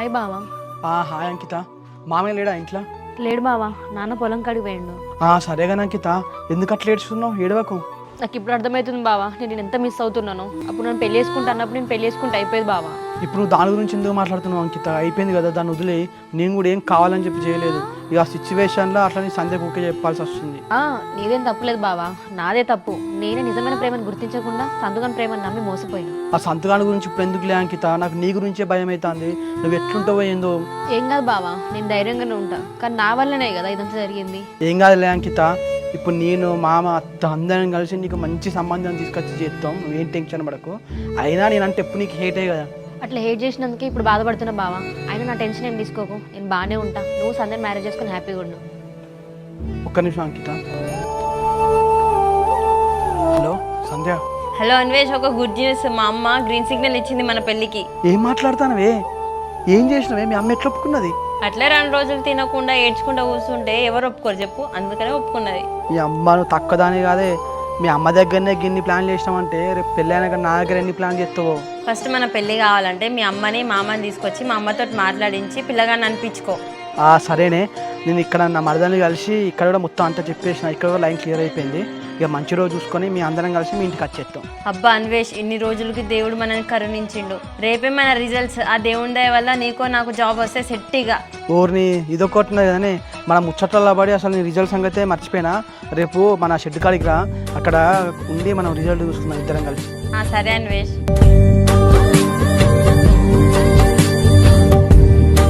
Hi బావా. Hi అంకిత. మామయ్య లేడా ఇంట్లో? లేడు బావా, నాన్న పొలం కాడికి పోయిండు. సరేగాని అంకిత, ఎందుకు అట్లా ఏడుస్తున్నావు? ఏడవకు. నాకు ఇప్పుడు అర్థమవుతుంది బావా, నేను ఎంత మిస్ అవుతున్నాను. అప్పుడు నేను పెళ్లి చేసుకుంటా అన్నప్పుడు నేను పెళ్లి చేసుకుంటే అయిపోయేది బావా. ఇప్పుడు నువ్వు దాని గురించి ఎందుకు మాట్లాడుతున్నావు అంకిత? అయిపోయింది కదా, దాన్ని వదిలే. నేను కూడా ఏం కావాలని చెప్పి చేయలేదు. ఇక ఆ సిచ్యువేషన్లో అట్లా నీ సంధ్యకు ఓకే చెప్పాల్సి వస్తుంది. నీదేం తప్పులేదు బావా, నాదే తప్పు. నేనే నిజమైన ప్రేమను గుర్తించకుండా సందుగాని ప్రేమను నమ్మి మోసపోయినా. ఆ సంతగాని గురించి ఇప్పుడు ఎందుకులే అంకిత, నాకు నీ గురించే భయం అవుతుంది. నువ్వు ఎట్లుంటావో ఏందో. ఏం కాదు బావా, నేను ధైర్యంగానే ఉంటా. కానీ నా వల్లనే కదా ఇదంతా జరిగింది. ఏం కాదులే అంకిత, ఇప్పుడు నేను మామ అత్త అందరం కలిసి నీకు మంచి సంబంధం తీసుకొచ్చి చేస్తాం. నువ్వేం టెన్షన్ పడకు. అయినా నేనంటే ఎప్పుడు నీకు హేటే కదా. అట్లా హేట్ చేసినందుకే ఇప్పుడు బాధపడుతున్నా బావా. అయినా నా టెన్షన్ ఏం తీసుకోకు, నేను బాగానే ఉంటా. నువ్వు సంధ్యని మ్యారేజ్ చేసుకుని హ్యాపీగా ఉండు. ఒక్క నిమిషం అంకిత. హలో సంధ్య. హలో అన్వేష్, ఒక గుడ్ న్యూస్. మా అమ్మ గ్రీన్ సిగ్నల్ ఇచ్చింది మన పెళ్ళికి. ఏం మాట్లాడతానవే? ఏం చేసినవే? మీ అమ్మ ఎట్లా ఒప్పుకున్నది? అట్లే 2 రోజులు తినకుండా ఏడ్చుకుంటూ కూర్చుంటే ఎవరు ఒప్పుకోరు చెప్పు, అందుకనే ఒప్పుకున్నది. మీ అమ్మ నువ్వు తక్కువదానే కాదే. మీ అమ్మ దగ్గరనే గిన్ని ప్లాన్ చేసినామంటే రేపు పెళ్ళైనాక నా దగ్గర ఎన్ని ప్లాన్ చేస్తావో. ఫస్ట్ మన పెళ్ళి కావాలంటే మీ అమ్మని మామని తీసుకొచ్చి మా అమ్మతో మాట్లాడించి పిల్లగాన్ని అనిపించుకో. సరేనే, నేను ఇక్కడ నా మరదల్ని కలిసి ఇక్కడ కూడా మొత్తం అంతా చెప్పేసిన. ఇక్కడ కూడా లైన్ క్లియర్ అయిపోయింది. ఇక మంచి రోజు చూసుకొని మీ అందరం కలిసి మీ ఇంటికి వచ్చేస్తాం. అబ్బా అన్వేష్, ఇన్ని రోజులకి దేవుడు మనల్ని కరుణించిండు. రేపే మన రిజల్ట్స్. ఆ దేవుడి దయ వల్ల నీకో నాకు జాబ్ వస్తే సెట్టిగా. ఊరిని ఇదొకటిన్నది కదనే, మన ముచ్చట్లలో పడి అసలు నీ రిజల్ట్ సంగతే మర్చిపోయినా. రేపు మన షెడ్ కాడికి రా, అక్కడ ఉండి మనం రిజల్ట్ చూసుకుందాం ఇద్దరం కలిసి. సరే అన్వేష్.